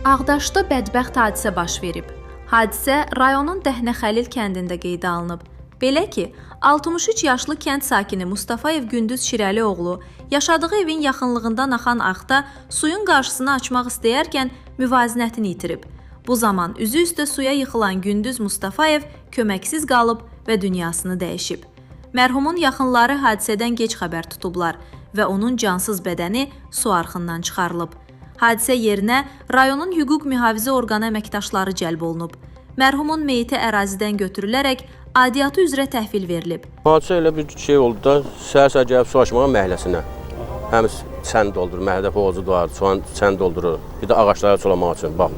Ağdaşda bədbəxt hadisə baş verib. Hadisə rayonun Dəhnəxəlil kəndində qeydə alınıb. Belə ki, 63 yaşlı kənd sakini Mustafayev Gündüz Şirəlioğlu yaşadığı evin yaxınlığından axan Axda suyun qarşısını açmaq istəyərkən müvazinətini itirib. Bu zaman üzü üstə suya yıxılan Gündüz Mustafayev köməksiz qalıb və dünyasını dəyişib. Mərhumun yaxınları hadisədən gec xəbər tutublar və onun cansız bədəni su arxından çıxarılıb. Hadisə yerinə rayonun hüquq mühafizə orqanı əməkdaşları cəlb olunub. Mərhumun meyiti ərazidən götürülərək aidiyyatı üzrə təhvil verilib. Hadisə elə bir şey oldu da, səhər-səhər gəlib su açmağa məhəlləsinə. Həm sən doldurur, məhəllədə hovuzu var, sən doldurur, bir də ağaçlara sulamaq üçün, bax.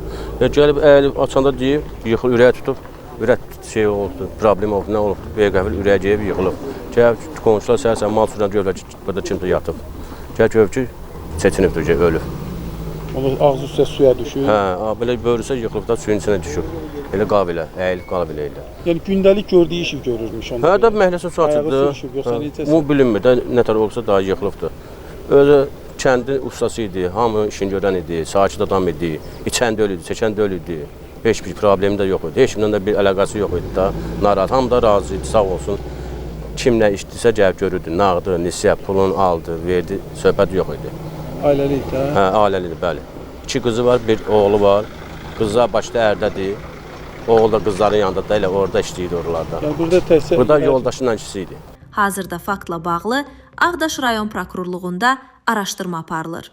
Gəlib əyilib açanda deyib, yıxıl, ürəyə tutub, ürək şey oldu, problem oldu, nə olub, Beqəvil ürəyə gəlib yıxılıb. Gəlib qonşular səhər-səhər mal sürən görürlər ki, burada kimsə yatıb. Gəlib görüb ki, çətinibdir, ölüb. Ağzı üstə suya düşür. Hə, belə böyrüsə yıxılıb da suyun içinə düşüb. Elə qalıb elə, əyilib qalıb elə elə. Yəni gündəlik gördüyü işi görürmüş onda. Hə, da məhəlləsə su açıldı. Bu bilinmir də, nətər olsa daha yıxılıbdır. Özü kəndin ustası idi, hamı işini görən idi, sakit adam idi, içən də ölüydü, çəkən də ölüydü. Heç bir problemi də yox idi, heç kimdən də bir əlaqəsi yox idi da. Narahat, hamı da razı idi, sağ olsun. Kim nə işdirsə gəlib görürdü, nağdı, nisiyə, pulunu aldı, verdi, söhbət yox idi. Ailəlik də? Hə, ailəlidir, bəli. 2 qızı var, bir oğlu var. Qızlar başda ərdədir. Oğul da qızların yanında da elə orada işləyirdi oralarda. Yəni burada yoldaşının ikisi idi. Hazırda faktla bağlı Ağdaş rayon prokurorluğunda araşdırma aparılır.